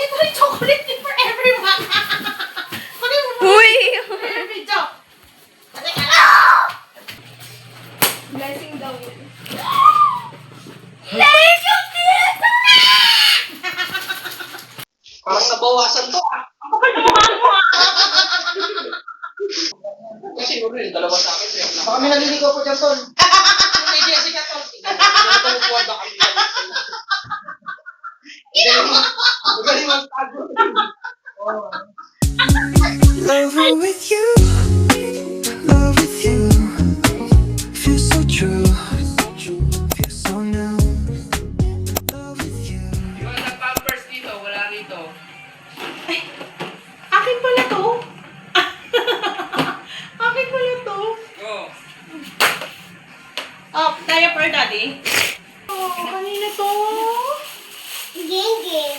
ko rin chocolate din for everyone. Kunin mo Uy! video. Blessing daw yun. Thank you, Tita! Parang nabawasan to ah. Ako pa naman mo Kasi siguro yung dalawa sa akin. Baka may naliligaw ko dyan, Ton. May idea si Katon. Tumutulad na kami. Magaling magtago. Loving with you, love with you, feels so true, feels so new. Love with you. Yung nag-pampers dito, wala rito. Akin pala to. Akin pala to. Oh. Oh, diaper, Daddy. Oh, kanina to. Ging-ging.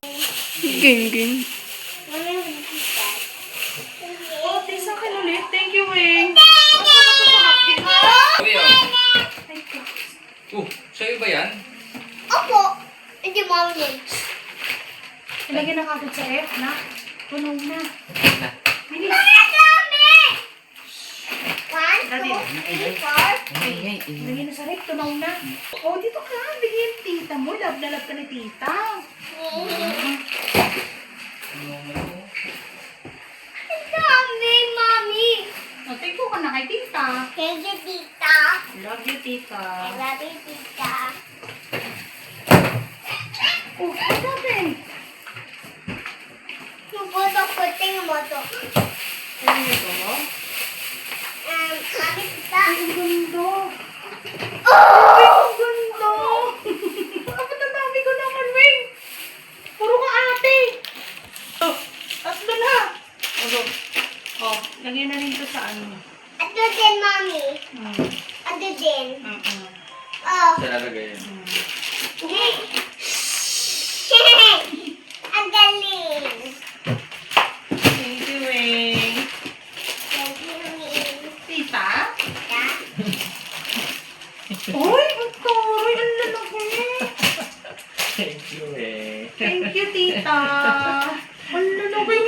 Oh, tis akin ulit. Thank you, Wing. Uy, oh. Sa'yo ba yan? Opo. Hindi mo yun. Ilagay na kagad sa F, na. Tunaw na. Bilis. One, Dali. 2, 3, 4. Ilagay na sa rep. Tunaw na. Oh, dito ka. Bigyan yung tita mo. Love na love ka ni tita. Ang dami, Mami. Oh, thank you ka na kay tita. Thank you, Tita. Love you, I tita. love you, Tita. Oh, what happened? Yung boto ko, tingnan mo to. Ano ito mo? Mami, Tita. Ay, ang ganda. Oh! Ay, ang ganda. Bakit ang dami ko naman, Wing? Puro ka ate. Oh, tatlo na. Oh, lagyan na rin ito sa ano. Ito din, Mami. Hmm. Ito din. Mm-mm. Oh. Saan nalagay yan? Ang galing. Thank you, Wing. Thank you, Mami. Tita? Tita. Uy, ang taray. Ang lalaki. Thank you eh. Thank you, tita. Ang lalaki, Wing.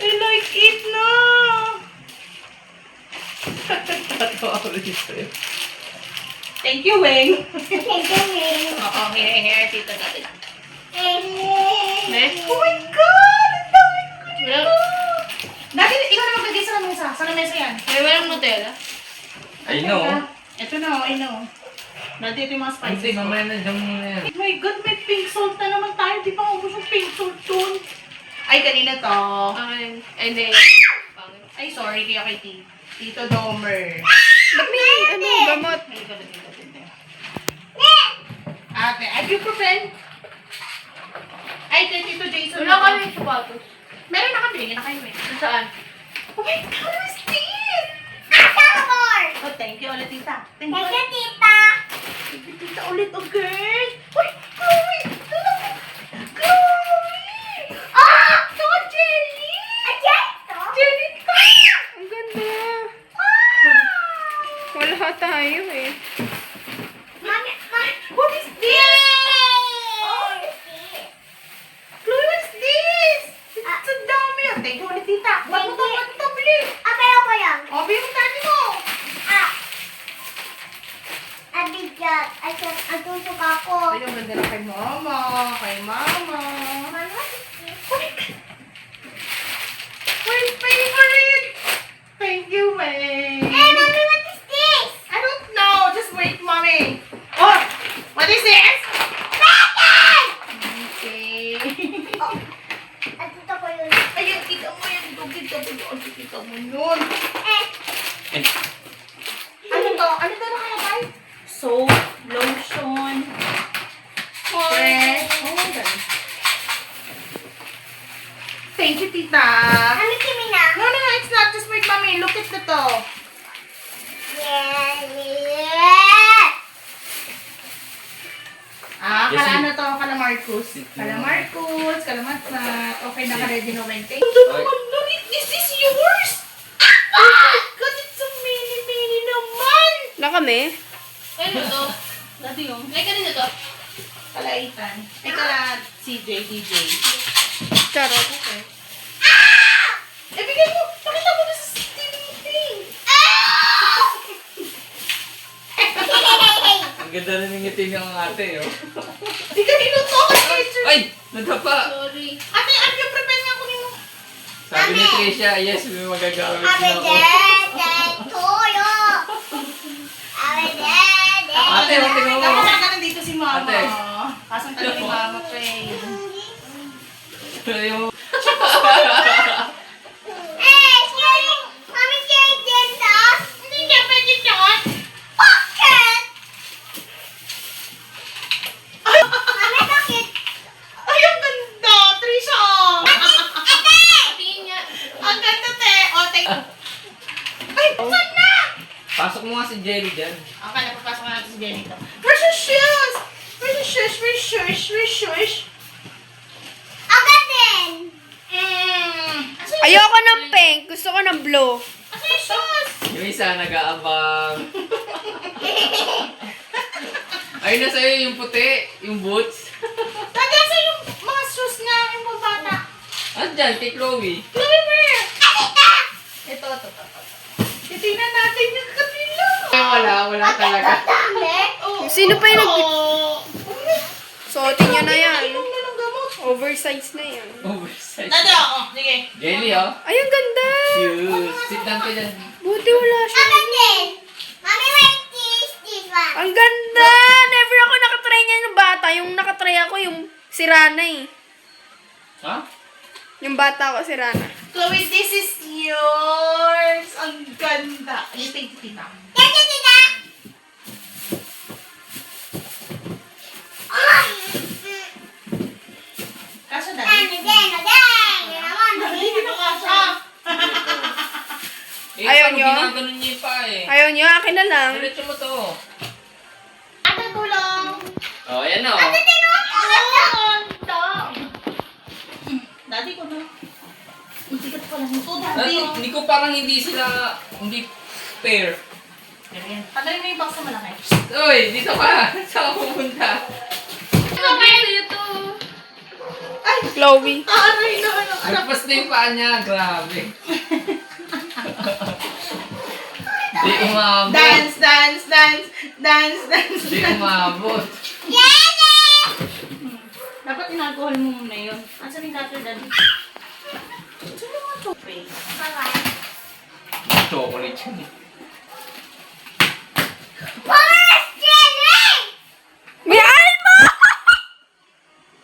I like it na. Thank you, Wing. Thank you, Mami. Oo, here, tita natin. Next. Oh my God! Ang dami ko dito! Dati, ikaw na magbigay sa lamesa. Sa lamesa yan. May walang Nutella? I know. Ito na, I know. Dati ito yung mga spices. Hindi, mamaya na dyan muna yan. Oh my God, may pink salt na naman tayo. Di pa ubos yung pink salt dun. Ay, kanina to. Akin. Ay, hindi. Pangit. Ay, sorry, kaya kay Tito Domer. Ba't may ano, gamot? Ay, ito. Ate, ibuprofen. Ay, kay Tito Jason. Wala kami sapatos. Meron na kami, bigyan na kayo eh. Saan? Oh my God, what's this? Asabor. Oh, thank you ulit, tita. Thank you Thank ulit. you, Tita. Thank you, tita ulit, oh girl. Uy, Chloe! Chloe! Ah! Ito, jelly! Ayan ito. Jelly to! Ang ganda. Wala tayo eh. Mami, Mami. What is this? Oh, Chloe, what's this? It's ang dami. Oh, thank you ulit, tita. Ba't mo to, bilis? Pero ko yan. Oh, bigyan mo dati mo. Abigat. Ay, ang tusok ako. Ay, ang ganda na kay mama. Kay mama. Mami, what is this? My favorite! Thank you, Wayne. Hey, Mami, what is this? I don't know. Just wait, mommy. Oh, what is this? Bacon! Okay. Oh, at ito ko yun. Ayan, kita mo yan. Kita mo yun. Eh, Ano to? Ano to nakalagay? Soap, lotion, fresh. Oh my God. Thank you, tita. Mami, kimi na. No, it's not. Just wait, mommy. Look at to. Yeah. Ah, Yes, kala you- ano to? Kala Marcus. Kala Marcus, kala Matmat. Okay, naka-ready na ba yung take? Ay. Is this yours? Oh my God, it's so mini naman! Na kami? Ano to? Dati yung. Ay, kanina to. Kalaitan. Ay, kala CJ, DJ. Charot. Eh, bigay mo. Pakita mo na sa TV. Ang ganda rin ng ngiti ng ate, oh. Di ka niluto ko, teacher. Ay! Nadapa! Sorry. Ate, ano yung prepare nga kunin mo? Sabi ni Tricia, yes, may magagamit Happy na ako. birthday to you. Happy birthday. Ate, ate mo. Tapos ka nandito si mama. Ate. Kasang tayo ni mama, Faye. Yung... Eh, sharing. Mami, sharing din to. Hindi niya pwede yun. Bakit? Mami, bakit? Ay, ang ganda, Trisha. Tingin niya. Ang ganda, te. O, te. Ay, saan na? Pasok mo nga si Jelly dyan. Okay, napapasok na natin si Jenny to. Where's your shoes? Where's your shoes? Where's your shoes? Where's your shoes? Agad din. Asa yung- Ayoko ng pink. Gusto ko ng blue. asa yung shoes? Yung isa nag-aabang. Ayun na sa'yo yung puti, yung boots. Dati, asa yung mga shoes na yung mga bata? Andyan, kay Chloe. Chloe, where? Ito. Titignan natin yung kabila. Ay, wala talaga. Dami. Oh, Sino pa yung oh. Suotin niyo na yan. Inom na ng gamot. Oversize na yan. Oversize. Dati, sige. Jelly, oh. Ay, ang ganda. Cute. Sit down ka dyan. Buti wala siya. Agad din. Mami, wait, this one. Ang ganda! Never ako nakatry niya ng bata. Yung nakatry ako, yung si Rana eh. Ha? Yung bata ko, si Rana. Chloe, this is yours. Ang ganda. Itig tita. Tita, tita. Kaso Dami dati. din, dami. Naman, Hindi na kasha. Eh, Ayaw paano nyo? ginaganon niya yung pa eh? Ayaw niyo, akin na lang. Diretso mo to. Ate, tulong. Oh, ayan na, oh. Dati ko na. Ang tigat pala nito, Ano, dati. hindi ko parang hindi sila, hindi pair. Ganyan. Padali mo yung box na malaki. Uy, dito ka. Saan ka pupunta? Ay! Chloe. Aray na, ano. Nagpas na yung paa niya. Grabe. Di umabot. Dance, dance, dance, dance, dance. Di umabot. Dapat in-alcohol mo muna yun. Asan yung cutter dyan? Sino mga chope? Chocolate yun eh. May alma!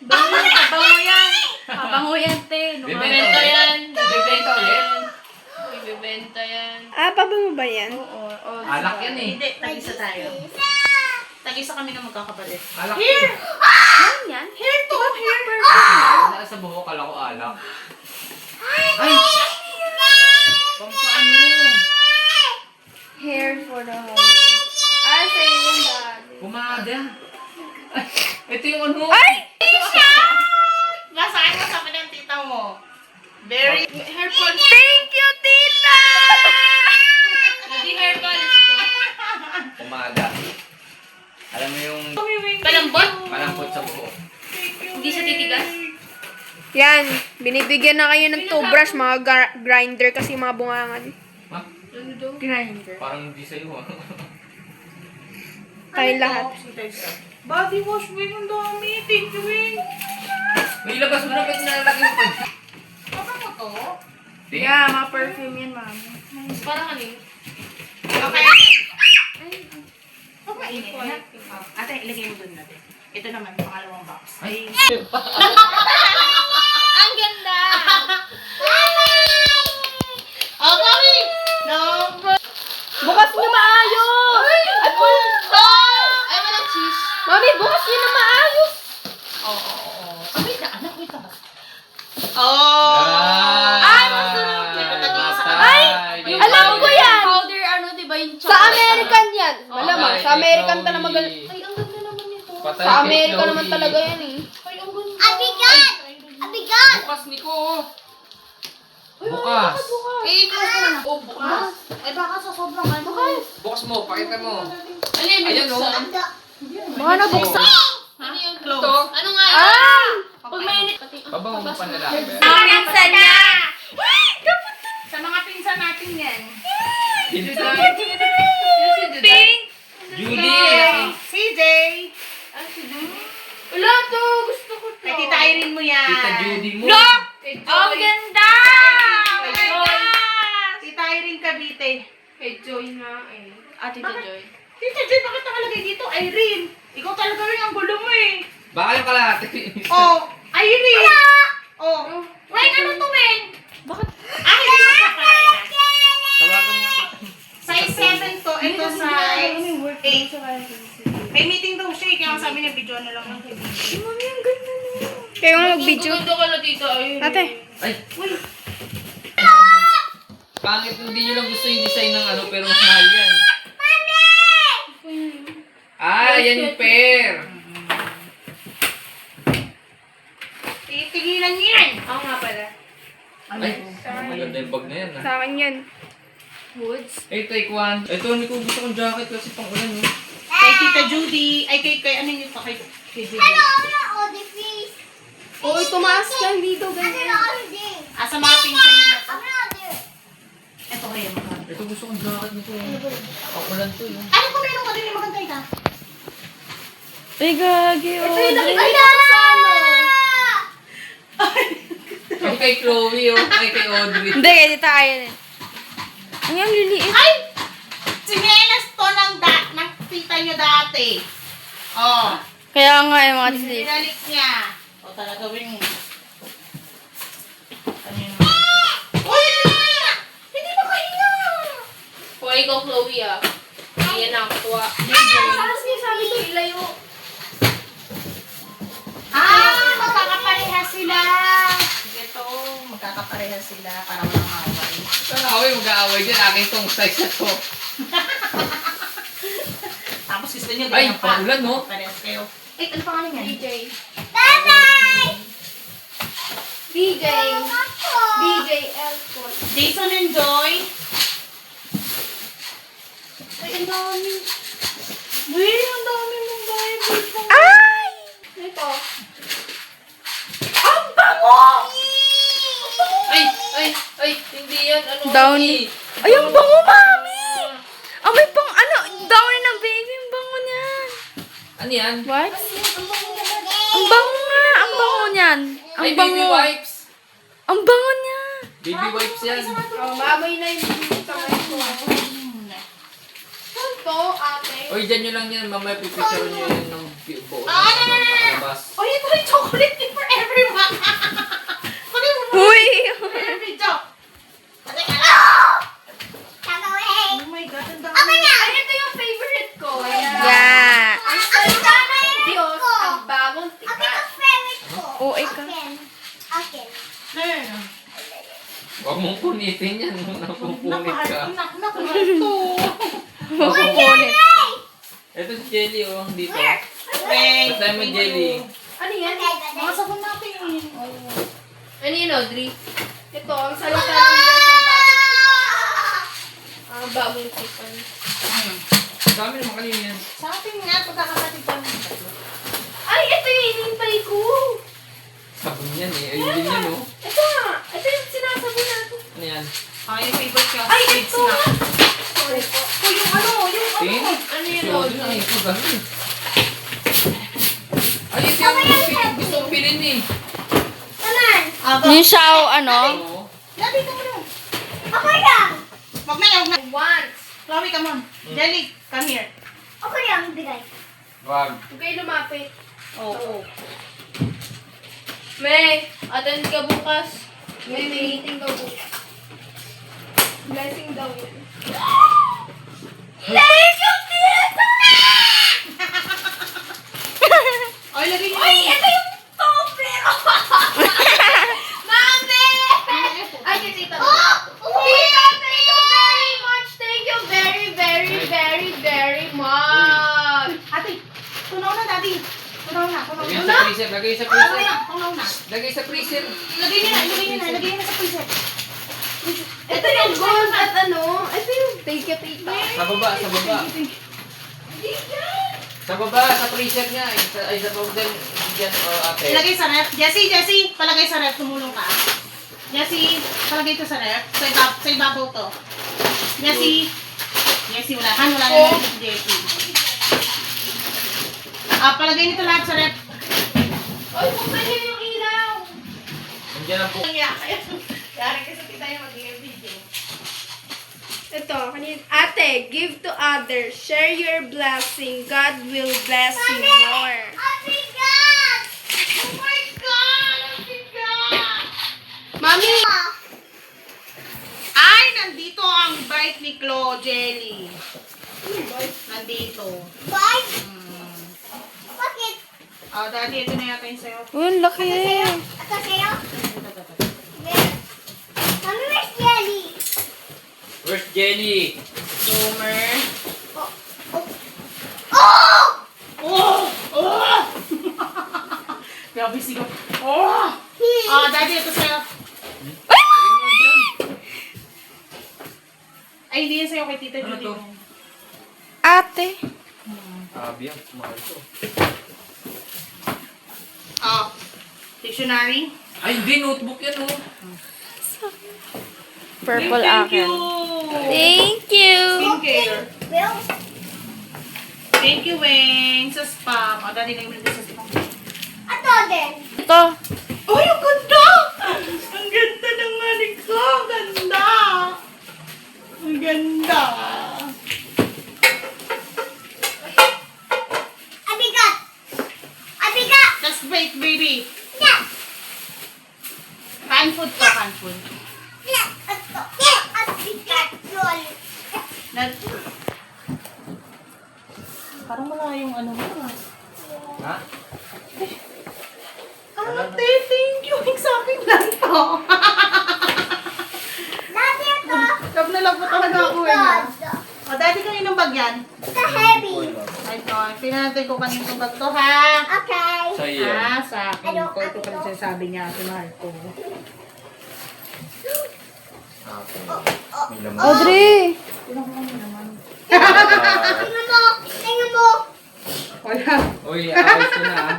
Bango yan. Bango yan, te. Bibenta yan. Bibenta ulit. Ibibenta yan. Ah, pabango ba yan? Oo. Alak yan eh. Hindi, tag-isa tayo. Tag-isa kami ng magkakapatid. Alak Here! Ano yan? Here to! Here! Nasa buhok kala ko alak. Ay! Pampaano? Hair for the holiday. Ah, sa'yo yung body. Pumada. Ay, ito yung ano. Ay! Masakin mo sa ng tita mo. Very... Hair polish. Thank you, tita! Hindi hair polish to. Pumada. Alam mo yung Palambot? malambot sa buhok. Hindi siya titigas? Yan, binibigyan na kayo ng toothbrush, mga grinder kasi mga bungangan. Ha? Grinder. Parang hindi sa'yo ah. Tayo lahat. Body wash, Wing. Ang dami. Thank you, Wing. May ilabas mo na ba't nilalagay mo pa? Apa mo to? Di. Yeah, mga perfume yan, mami. Parang ano yun? Okay. Huwag mainit na. Ate, ilagay mo dun natin. Ito naman, pangalawang box. Ay. Ang ganda! Oh, kami! Number... Bukas nyo maayos! Ay, punta! Ay, wala cheese. Mami, bukas nyo na maayos! Oo. Ay, anak, wait lang. Oh! Ay, masarap. Ay! Alam ko yan! Powder, ano, di ba yung Sa American yan! Malamang, sa American talaga magaling. Ay, ang ganda naman nito. Patay Sa kay Amerika Chloe. naman talaga yan eh. Ay, ang ganda. Abigat! Abigat! Bukas, Nico. Bukas. Eh, close mo na. Oh, bukas. Ay, baka sa sobrang ano. Bukas mo, pakita mo. Alim, Ayan, oh. Baka nabuksan. Ano yung clothes. Ano nga yun? Pag mainit. Pabango mo pa lalaki. Pinsan niya! Sa mga pinsan natin yan. Pink! Judy! CJ. Wala to! Gusto ko to. Kay Tita Irene mo yan. Tita Judy mo. Kay Joy. Ang ganda! Kay Kay Joy. Joy. Tita Irene Cavite. Kay Joy nga eh. Ah, Tita Bakit? Joy. Tita Joy, bakit nakalagay dito? Irene. Ikaw talaga rin ang gulo mo eh. Baka yung kalahati. Oh, Irene. Oh. Wait, ano to, men? Bakit? Ah, hindi ko kakain. Tawagan mo. Size 7 to. Ito size 8. May meeting daw siya eh. Kaya ang sabi niya, video na lang ng kaibigan. Kayo nga mag-video. Gusto ko na Tita Irene. Ate. Ay! Pangit, hindi nyo lang gusto yung design ng ano, pero mas mahal yan. Ah, yan yung pair. Titigilan niyo yan. Oo nga pala. Ay, maganda yung bag na yan ah. Sa akin yan. Woods. Hey, take one. Ito, hindi ko gusto kong jacket kasi pang ulan no. Kay Tita Judy. Ay, kay ano yun pa kay Judy. Hello, order please. Uy, tumaas ka dito, I'm ganyan. gonna order. Ah, sa mga pinsan niyo na to. I'm gonna order. Ito kaya magkano. Ito gusto kong jacket nito. Pang ulan to yun. Ano kung meron ka din yung maganda ita? Ay, gagi. Ito yung nakikita ko sa ano. Yung kay Chloe oh. Ay, kay Audrey. Hindi, kaya dito ayan eh. Ay, ang liliit. Ay! Sinelas to ng tita niyo dati. Oh. Kaya nga yung mga disney. Binalik niya. O talaga wing. Ano yun? Uy! Hindi ba kayo? Kung ikaw, Chloe ah. Iyan ang kuha. Tapos niya sabi ko ilayo. Magkakaparehas sila. Sige to, magkakaparehas sila para walang away. Saan away? Mag-aaway dyan. Akin tong size na to. Tapos gusto niyo Ay, ganyan pa. pang ulan no? Parehas kayo. Eh, ano pangalan niyan? DJ. Bye-bye. DJ. Ako. DJ Elford. Jason and Joy. Ay, ang dami. Uy, ang dami mong Bible. Ay! Ito. Ang bango! Ay, hindi yan. Ano? Downy. Ay, ang bango, mami! Ah, may pang ano, downy ng baby. Ang bango niyan. Ano yan? What? Ang bango nga. Ang bango niyan. Ang Ay, baby bango. wipes. Ang bango niya. Baby wipes yan. Oh, maamoy na yung kamay ko. Saan to, ate? Oy, dyan nyo lang yan. Mamaya pipicture nyo yan ng buo. Labas. Oh, ito yung chocolate din for everyone. Kunin mo muna Uy! for your video. Tagawin. Oh my God, ang dami. Ako na. Ay, ito yung favorite ko. Ayan. Yeah. Ang salita ng Diyos, ang bagong Ako tipan. yung favorite ko. Oo, ikaw. Akin. Akin. Ayun. Huwag mong punitin yan. Napupunit ka. Nakumahal to. Mapupunit. Ito si Jelly oh. Dito. Wait. Patay mo Jelly. Ano yan? Mga sabon natin yun. Ano yun, Audrey? Ito, ang salita ng Diyos, ang bagong tipan. Ang bagong tipan. Dami naman kanina yan. Sa atin nga, pagkakapatid pa ng Ay, ito yung hinihintay ko. Sabon yan eh. Ayun din yan oh. Ito nga. Ito yung sinasabon natin. Ano yan? Ay, yung favorite ko. Ay, sweet ito. snack. Sorry po. Oh, yung ano, yung Tin? Ano yun, Si Audrey na Audrey? ito gano'n. Ay, ito yung gusto kong pilin eh. Naman. Yung shaw, ano? Oo. Labi ka mo lang. Ako lang. Wag na yan, wag na. Once. Chloe, come on. Jelly, come here. Ako lang, bigay. Wag. Huwag kayo lumapit. Oo. May, attend ka bukas. May meeting ka bukas. Blessing daw yun. Thank you, Tita! Ay, lagay niyo. Ay, ito yung tope! Mami! Ay, tita. Oh! Tita, thank you very much. Thank you very, very, very, very much. Ate, tunaw na, daddy. Tunaw na, tunaw Lagay na. sa freezer. Lagay sa Tunaw freezer. na, tunaw na. Lagay sa freezer. Lagay niyo na, lagay niyo na, lagay niyo na sa freezer. Ito yung gold at ano. Ito yung thank you, tita. Sa baba, sa baba. Sa baba, sa freezer niya. Ay, sa powder. dyan, ate. Ilagay sa ref. Jessie, palagay sa ref. Tumulong ka. Jessie, palagay ito sa ref. Sa ibabaw to. Jessie, wala na yan si Jessie. Palagay nito lahat sa ref. Oy, buksan niyo yung ilaw. Nandiyan ang Yari kasi kita yung mag-video. Ito, kanina. Ate, give to others. Share your blessing. God will bless you more. Obrigado! Oh my God! Ang bigat! Mami! Ay, nandito ang bite ni Chloe Jelly. Nandito. Bye! Bakit? Dati ito na yata yung sayo. Uy, laki. Ito sa'yo? Mami, where's Jelly? Where's Jelly? Sumer. Oh! Oh! Grabe sigaw. Dati ito sa'yo. Ay, hindi yan sa'yo kay Tita Ano Judy. to? Ate. Sabi yan, mahal to. Dictionary. Ay, hindi, notebook yan, oh. Purple Thank akin. you. Thank you. Skincare. Will? Thank you, Weng. Sa spam. Dati na yung sa spam. Ito din. Ito. Ay, ang ganda! Ang ganda ng manik ko. Ang ganda. Ang ganda. Abigat! Abigat! Just wait, baby. Yeah! Canned food pa, canned food. Yeah! Ito. Yeah! Abigat! Yun. Parang wala yung ano mo. Ha? Ate, thank you. Sa akin lang to. Dati ito. Love na love mo talaga ako eh. Dati kaninong bag yan? Ito heavy. Ito, pinanatay ko kaninong bag to ha. Okay. Sa iyo. Sa akin Ano, ko. Ito ano? pala sinasabi niya si Marco. Okay. May laman. Audrey. Tingnan mo. Tingnan mo. Wala. Uy, ayos ko na, ah.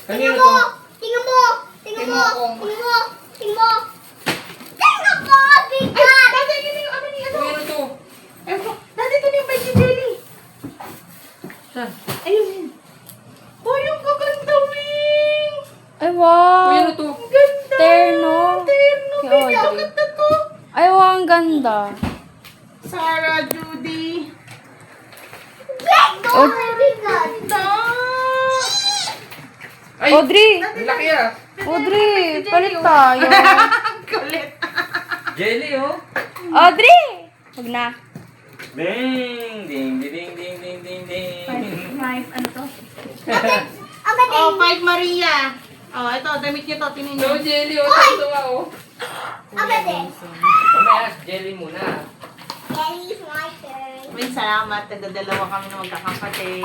Kanino Tingnan to? mo. Tingnan mo. Tingnan mo. Tingnan mo. Tingnan mo. Tingnan mo. Abigat! Dati yun yung ano ni ano. Uy, ano to? Dati ito na yung bite ni Jelly. Saan? Ayun yun. Oh, yung gaganda, Wing. Ay, wow. Uy, ano to? Ang ganda. Terno. Terno, Kay baby. Ang Audrey. ganda to. Ay, wow, ang ganda. Sarah, Judy. Oh, abigat. Ganda. Ay! Audrey. Ang laki, ah. Audrey, palit tayo. Ang kulit. Jelly, oh. Audrey! Huwag na. Ding, ding, ding, ding, ding, ding, ding. Five, ano to? Abating. Oh, 5 Maria. Oh, ito, damit niyo to. Tinin niyo. No, Jelly, oh. Ito nga, oh. Abating. Mamaya, Jelly muna. Jelly's my turn. Wing, salamat. Nagdadalawa kami na magkakapatid.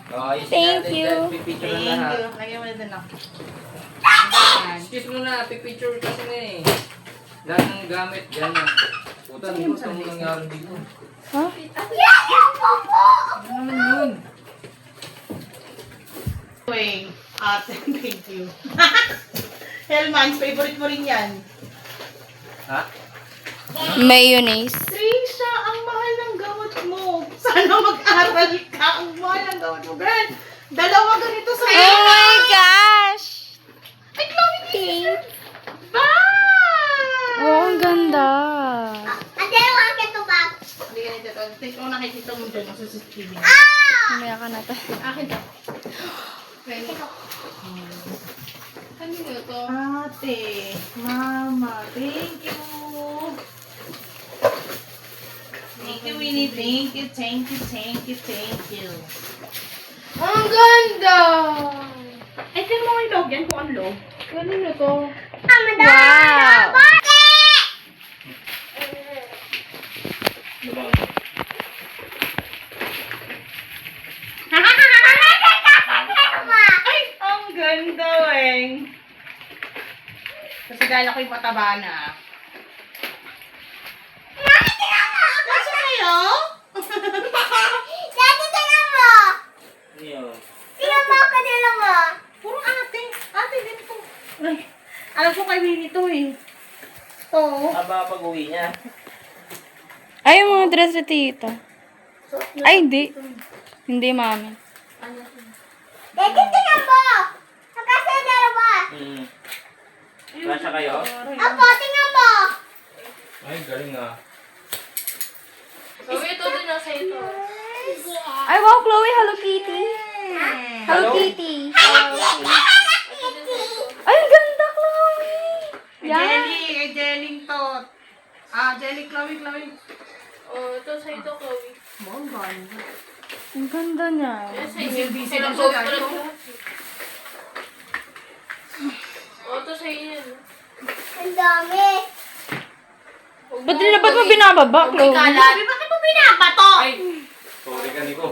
Oh, ayusin Thank natin you. dyan. Pipicture Thank na lahat. you. Lagyan mo na dun ako. Ayan. Excuse mo na, pipicture kasi na eh. Lahat ng gamit, yan na. Puta, hindi ko sa mga nangyari dito. Ha? Yeah! Yung popo! Ano naman yun? Wing, thank you. Hellman's, favorite mo rin yan. Ha? Mayonnaise. Trisha, ang mahal ng gamot mo. Sana mag-aral ka. Ang mahal ng gamot mo. Girl, dalawa ganito sa Oh my gosh! Ay, Chloe, Pink. bye! Oh, ang ganda. Ate, wala ka ito ba? Hindi ganito to. Take mo nakikita mo dyan. Nasa CCTV. Mamaya ka na to. Akin to. Kanino to? Ate, mama, thank you. Thank you, Winnie. Thank you, thank you, thank you, thank you. Ang ganda! Ay, tingnan mo yung log yan kung ang log. Kanino to? Wow! Ay, ang ganda, Weng. Kasi dahil ako'y mataba na. Kasi kayo? Daddy, tingnan mo! Ano yun? Tingnan mo ako nila mo. Puro ate. Ate din to. Ay, alam ko kay Winnie to eh. To. Aba pag-uwi niya. Ay, yung mga dress ni tita. Ay, hindi. Hindi, mami. Dede, tingnan mo. Nakasa dalawa. Kasya kayo? Apo, tingnan mo. Ay, galing ah. Chloe, ito din nasa ito. Ay, wow, Chloe, Hello Kitty. Hello Hello? Kitty. Ay, ang ganda, Chloe. Jelly, Jelly to. Jelly, Chloe. Oh, ito sa ito, Chloe. Ang ganda. Ang ganda niya. Busy lang Chloe siya, pala guys. lahat. Oh, ito sa iyo. Ang dami. Ba't mo binababa, Chloe? Sabi, bakit mo binabato? Ay! Sorry ka, Nico.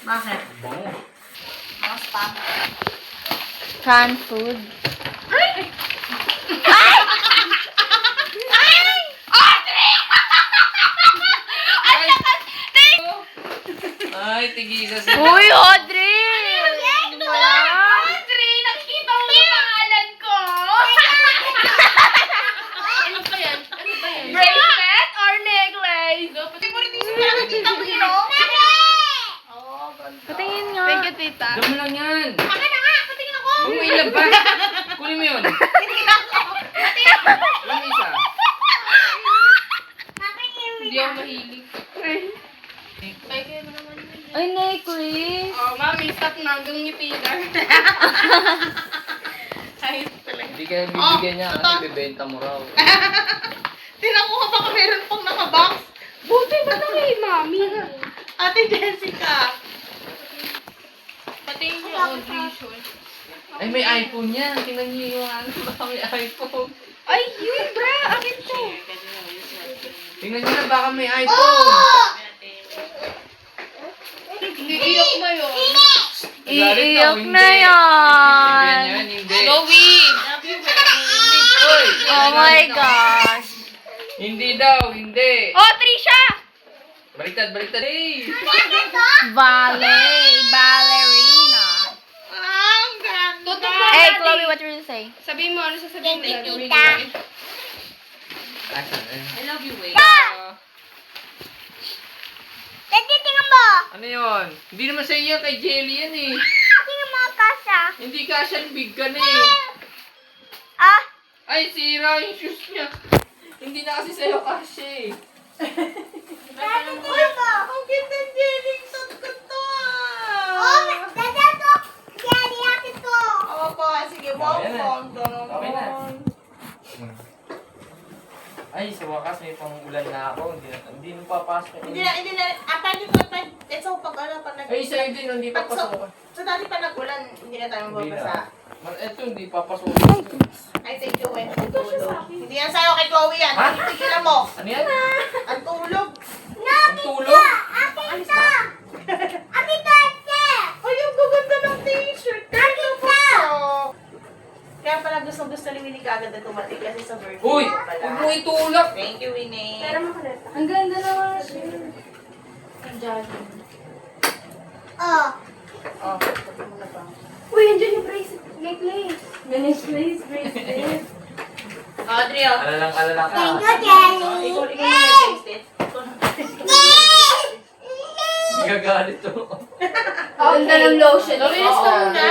Bakit? Bango. Basta. Canned food. Ay, tigisa sa... Uy, Audrey! Audrey, nakikita mo yung pangalan ko. Ano ba yan? Ano ba yan? Bracelet or necklace? Nakikita mo yun, oh. Patingin nga. Thank you, tita. Dami lang yan. Akin na nga, patingin ako. Huwag mo ilabas. Kunin mo yun. Yung isa. Hindi ako mahilig. Ay, kaya mo naman yun. Ay, necklace. Oh, mami, stop na. Hanggang ngiti na. Hindi ka bibigyan niya kasi bibenta mo raw. Tinan ko baka meron pang nakabox. Buti ba na kay mami? Ate Jessica. Pati yung Audrey Sean. Ay, may iPhone yan. Tingnan niyo yung ano. Baka may iPhone. Ay, yun, bra. Akin to. Tingnan niyo na baka may iPhone. Nagiyok na yun. Iiyak Hindi. na yan. Bibigyan niya yan, hindi. Chloe! Uy! Oh my gosh. Hindi daw, hindi. Oh, Trisha! Baliktad. Hey! Ballerina. Ang ganda. Tutok na Hey, natin. Chloe, what will you say? Sabihin mo, ano sasabihin nila? Tita. Asan? I love you, Wade. Dede, tingnan mo. Ano yun? Hindi naman sa iyo, kay Jelly yan eh. Tingnan mo, Kasa. Hindi kasyan, big ka na eh. Ah, Ay, sira yung shoes niya. Hindi na kasi sa'yo kasya eh. Dede, tingnan mo. Ang ganda ng Jelly. Saan ko to Oh, Dede, to. Jelly, ate to. Opo, sige. Wow, Ayan na. fondo. Okay na. Ay, sa wakas may pang-ulan na ako. Hindi na papasok. Hindi na. Pwede pa. Ito, pag nag... Ay, sa'yo din, hindi papasok. So, dati pa nag-ulan, hindi na tayo Hindi mababasa. na. Ito, hindi papasok. I think you went to tulog. Hindi yan sa'yo kay Chloe yan. Ha? Tigilan mo. Ano yan? Ang tulog. Ang tulog? Ate to. Ate to, ate. Ay, ang gaganda ng t-shirt. Ate to. Kaya pala gusto ni Winnie kagad na tumating kasi sa birthday Uy! niya pala. Huwag mo itulak! Thank you, Winnie. Ang ganda naman siya. Ang jolly. Oh. Oh, pati mo na ba? Uy, andyan yung bracelet. Necklace. Necklace, bracelet. Audrey, oh. Alalang ka. Thank you, Jelly. Ikaw nag-bracelet. Gagalit to. Ang ganda ng lotion. Chloe, let's go muna.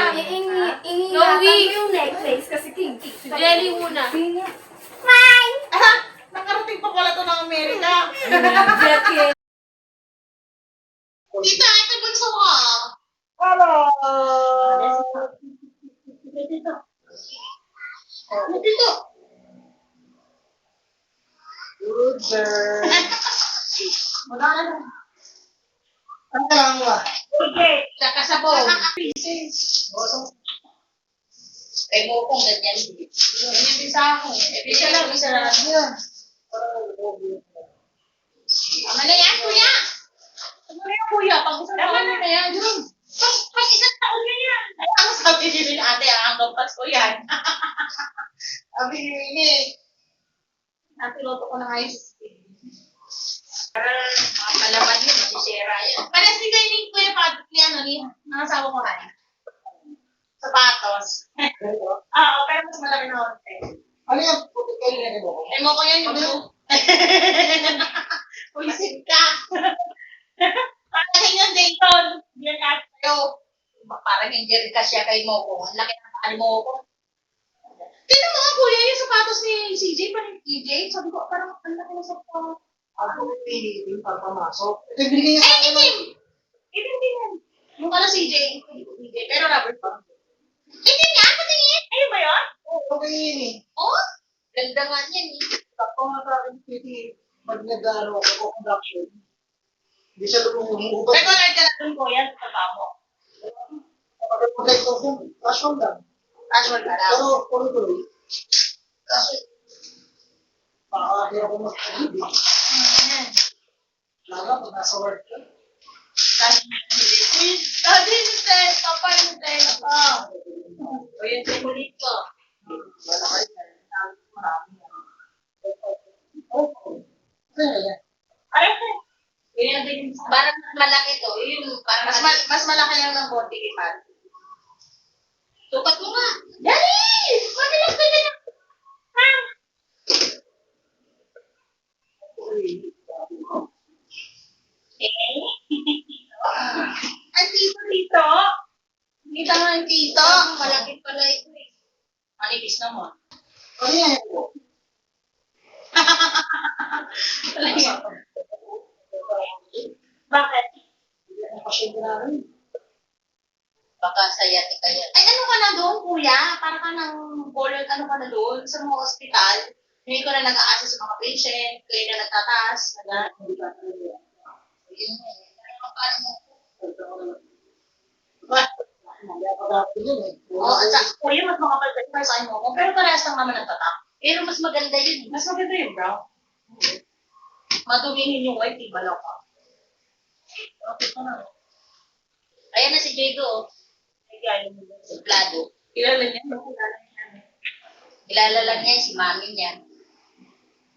Ingingatan mo yung necklace kasi kinky. Si Jelly muna. Fine. Nakarating pa pala to ng Amerika. Jacket. Tita, ito bunso ko. Hello. Dito. Dito. Good girl. Wala na. Ano lang ba? Okay. Tsaka sa bong. Kay mo kong ganyan. Ganyan din sa akin. Isa lang. Yun. Tama na yan, kuya. Ano na yan, kuya? Tama na yan. Pag isang taon na yan. Ay, ang sabi ni ate, ang kampas ko yan. Sabi ni Winnie. Napiloto ko na ngayon sa skin. Mga palaman yun, masisira yan. Parang si kayo ni Kuya Patrick ni ano, ni asawa ko, Hani. Sapatos. Oo, pero mas malaki na konti. Ano yan? Puti kayo na mo. Ay mo ko yan yung blue. Pulisip ka. Parang yung Dayton. Yan ka sa'yo. Parang hindi rin kasya kay Moko. Ang laki ng pakal Moko. Tignan mo nga kuya yung sapatos ni CJ pa ni TJ. Sabi ko parang ang laki ng sapatos. Ako pili yung para pamasok. Ito yung binigay niya sa Ay, akin. itim! Itim din yan. Yung pala CJ. TJ. Pero rubber pa. Itim yan? Patingin? Ayun ba yun? Oo, okay yun eh. Oh? Ganda nga niyan eh. Tapos nga sa akin, pili, pag nag-ano ako, conduction. Hindi siya lumumugot. Regular ka na dun kuya sa trabaho mo. Kapag mag-like ko kung casual lang. Casual ka lang. Pero, tuloy-tuloy. Kasi, makakahirap ko mag-ibig. Lalo, pag nasa work ka. Daddy, Mister, Papa, Mister, Papa. O yun, tumulit ko. Wala kayo na. Marami na. Oo. Kaya yan. Ayun ko. Yun yung din. Parang mas malaki to. Yun, parang mas malaki lang ng konti kay Pat. Sukat mo nga. Daddy! Mabilis ka na. Ha? Ang tito. Kita mo ang tito. Malaki pala ito eh. Manipis naman. Ano yan po? Bakit? Hindi ako pasyente namin. Baka saya ni kaya. Ay, ano ka na doon, kuya? Para ka ng color, ano ka na doon? Sa mga ospital. Hindi ko na nag-a-assess sa mga patient. Kayo na nagtataas. Hindi ka talaga. Yun na eh. Ano paano mo? Hindi ako dapat yun eh. Oo, at sa kuya, mas makapal ka sa akin mo. Pero parehas lang naman ang tatak. Pero mas maganda yun. Mas maganda yung brown. Matumihin yung white, iba lang ka. Okay pa na. Ayan na si Diego. Ay, suplado. Kilala niya? Kilala niya. Kilala lang niya si mami niya.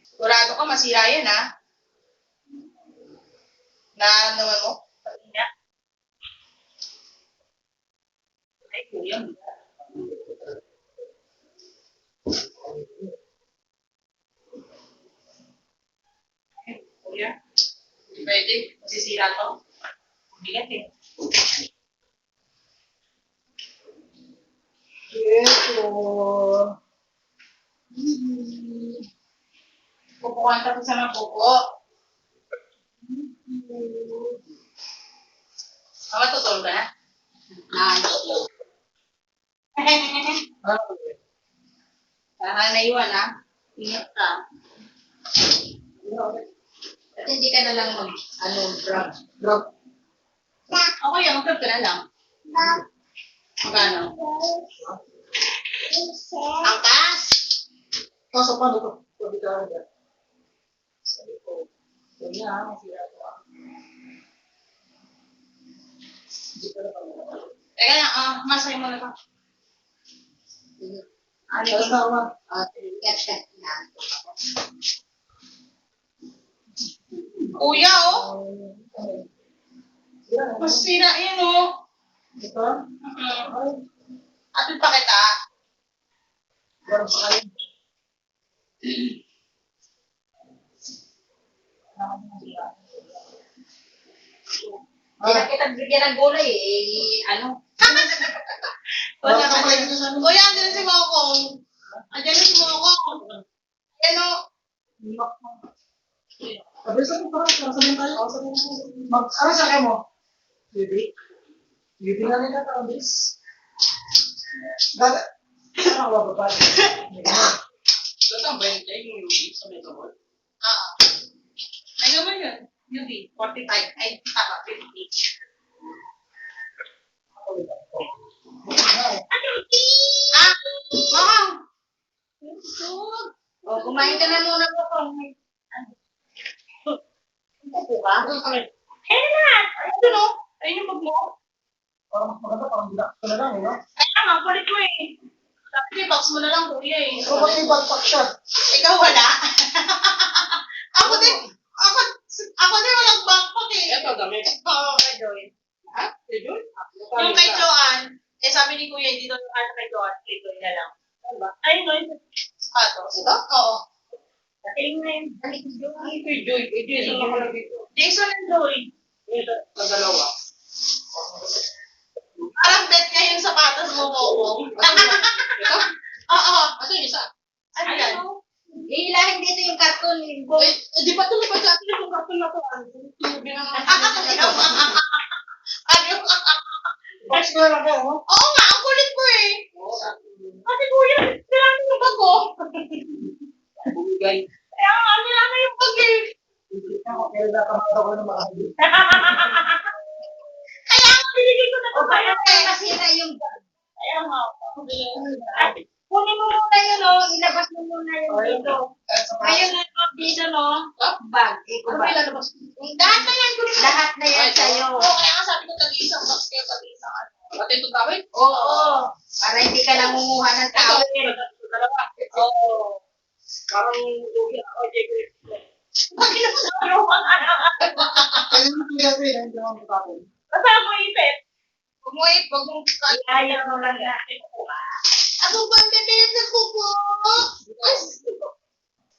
Sigurado ka, masira yan, ha? Naman mo? Sabi niya. Ay, kuya. Ay, kuya. Hindi pwede. Masisira to. Bigat eh. Ito. Pupukuhan ka sa mga pupo. Mama, tutulog ka na? Parang naiwan, ha? Ingat ka. At hindi ka na lang drug. Drop. Okay, mag-drug ka na lang. Magkano? Ang taas! Kaso paano ito? Sabi ka agad. Sabi ko, yun nga, masira ko ah. Hindi ka na pala. Teka lang, masaya mo na ba? Ano tama? Kuya, oh! Masira yan, oh! Ito? Ay, Atid pa kita. meron pa kayo. Hindi na kita bigyan ng gulay, eh. Ano? Wala ka pala dito sa amin. Kuya, andyan na si Mokong. Andyan na si Mokong. Ano? Sabi sa mga parang sabihin tayo. Ano sa kayo mo? Bibi? Bibi na rin natin ang bis. Dada. Ano ba ba? Saan ba yun? Yung UV sa Metabol? Ay naman yun. UV, 45. Ay, tama, 50. Mom! Oh, kumain ka na muna po. Upo ka? Ayun na! Ayun no? Ayun yung bag mo. Parang mas maganda, parang bila. Ito na lang, no? Ayun nga, palit mo eh. Sabi, box mo na lang kuya eh. Pero ba't may backpack siya? Ikaw wala? ako din walang backpack eh. Ito, gamit. Oo, kay Joy. Ha? Kay Joy? Yung kay Joanne, Eh, sabi ni Kuya, hindi daw yung ano kay Joan, kay Joy na lang. Diba? Ayun, no, yung sapatos. Ito? Oo. Dating na yun. Balik ni Joy. Ay, kay Joy. Kay Joy, saan nakalagay ko? Jason and Joy. Sa dalawa. Parang bet niya yung sapatos mo, Mokong. Ito? Oo. Asa yung isa? Ano yan? Ilahin dito yung cartoon. Di ba tumipad sa atin yung karton na to? Yung binangan. Ano? Box na lang ako, no? Oo nga, ang kulit mo eh. Kasi Kuya, nilangin yung bag ko. Bumigay. Kaya nga, nilangin yung bag eh. Ako, kaya nakamata ko na makahali. Kaya nga, binigay ko na ito kaya eh. Masira yung bag. Kaya nga. Kunin mo muna yun, oh. Ilabas mo muna yung dito. Ayun na dito, no? Bag. Eco Ano ba bag. ilalabas? Lahat na yan, kulit. Lahat na yan sa'yo. Oo, kaya nga sabi ko, tag-isang box kayo, tag-isang ano. Pati itong tawid? Oo. Para hindi ka nangunguha ng Ito, tawid. dalawa. Oo. Parang lugi ako, Jay. Pag inasabi mo ano. Kaya yung pinagawin, hindi naman matapon. Basta mo ipit. Umuip, wag mong Ayaw mo lang na. Ako ba ang bebesa ko po?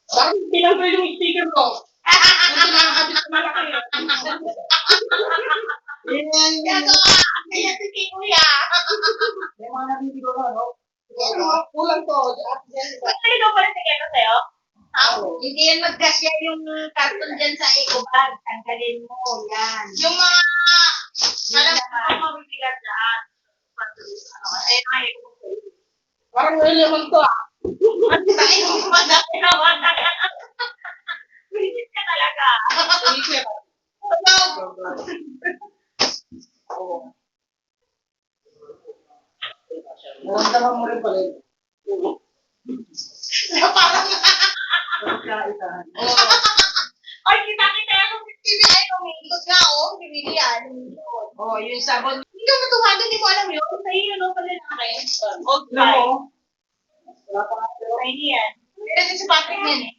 Parang pinagawin yung sticker ko. Kasi nakakabit sa malaki. Gago ka! Kaya si Kuya. May mga nabibig ko na, no? Kulang to. Ba't naligaw pa rin si Keto sa'yo? Ha? Hindi yan magkasya yung cartoon dyan sa eco bag. Tanggalin mo. Yan. Yung mga... Yung Alam laman. mo, mabibigat dyan. Ayun na, ayun. Parang may lemon to, ah. Tayo mo madami naman. Visit ka talaga. Isip. Ano? Oo. Naramdaman mo rin pala yun. Na parang... Pagkaitan. Ay, kita-kita yung PBI umiikot nga, oh. Bibili yan. Oh, yung sabon. Hindi ka matuwado, hindi ko alam yun. Sa'yo yun, oh, pala lalaki. Old Alam guy. mo? Wala pa nga. Sa'yo yan. Meron din si Patrick yan, eh.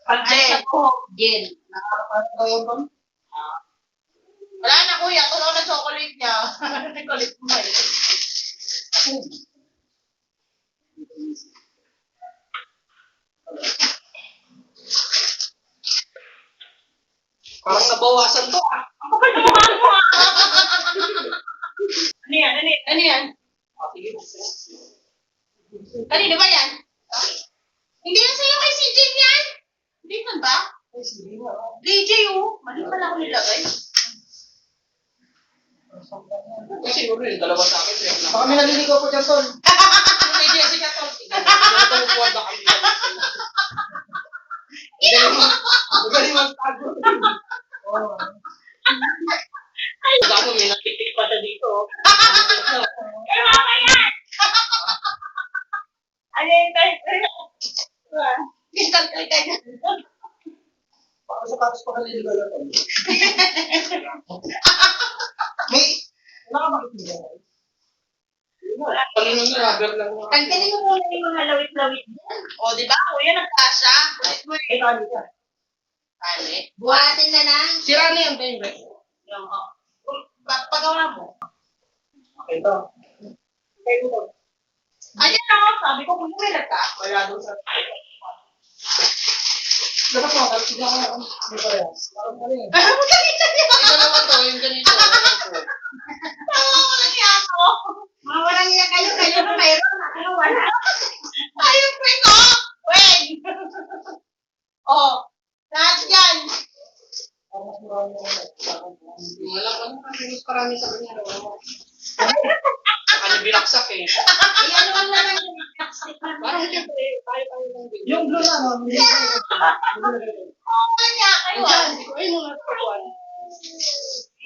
Pag sa buhok, gel. Nakakapasok ko yun, Tom? Wala na, kuya. Tunaw na chocolate niya. Chocolate mo eh. Parang nabawasan to, ah. Ang kapal na mukha mo, ah. Ano yan? Ano yan? Ano yan? Ah, sige. Kanino ba yan? Hindi yan sa'yo kay CJ yan. Hindi man ba? Ay, sige nga, ah. DJ, oh. Mali pala ako nilagay. Kasi siguro yung dalawa sa akin. Baka may naliligaw po dyan, Tol. May Jessica to. Tumupuan na kami. Magaling magtago. Oo. Dami may nakitik pa siya dito. Kaya mga yan. Ano yung tayo? Minsan tayo tayo. Baka sapatos pa naliligaw na, Tol. May, nakakakita mo. Palinong na, rubber lang. Tanggalin mo muna yung mga lawit-lawit dyan. O, di ba? Kuya, nagkasya. Kulit mo eh. Ito, ano ka? Kali. Buhatin na lang. Sira na yan, Benbe. Yung, oh. Pagawa mo. Ito. Kaya ito. Ayan ako, sabi ko, kung may ka, wala doon sa... Dapat mo, kalapit na ako. Hindi parehas. Parang ano yun. Magkakita niya. Yung dalawa to, yung ganito. Tawa ko lang niya ako. Mga walang iya kayo na mayroon. Ako wala. Ayun, friend ko. Wait. Oh, lahat yan. Parang mas marami na ako. Wala ka mo kasi mas marami sa kanya. Wala mo. Ano binaksak eh. Ay, ano lang naman yung plastic na. Parang siyempre, tayo lang din. Yung blue na, no? Hindi Oh, niya, kayo ah. Ay, muna sa kawan.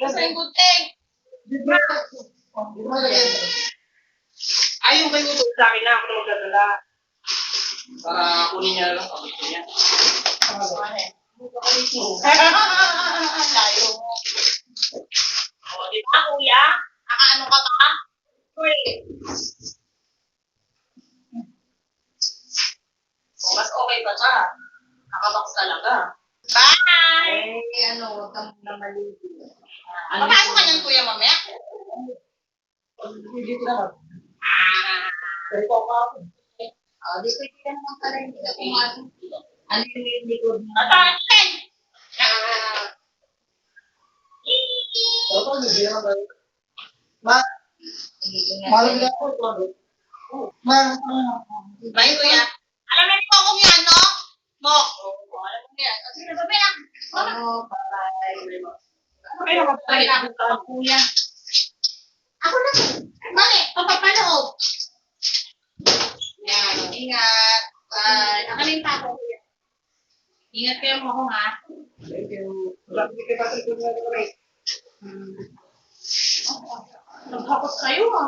Sa yung good thing. Ay, yung kay Uto, sa akin na ako na magdadala. Para kunin niya lang. Gusto niya. Layo mo. Oh, di ba, kuya? Nakaano ka pa? Uy. Oh, mas okay pa siya. Nakabox talaga. Bye! Eh, ano, huwag kang muna maligo. Papasok ka niyan, kuya, mamaya. Hindi ko naman. Pero ito ako ako. Di pwede ka naman pala hindi ka pumasok. Ano yung likod mo? Atakin! Pero ito, hindi naman tayo. Malam nila ako ito. Bye, kuya. Alam na mo kung yan, no? Mo. Alam mo yan. Kasi nababi na. Pero kapag ako kuya. Ako na. Mali, papapaloob. Yan, ingat. Nakalimta ako, kuya. Ingat kayo mo ako, ha? Thank you. Hindi kita ito na ito rin. Naghapos kayo, ha?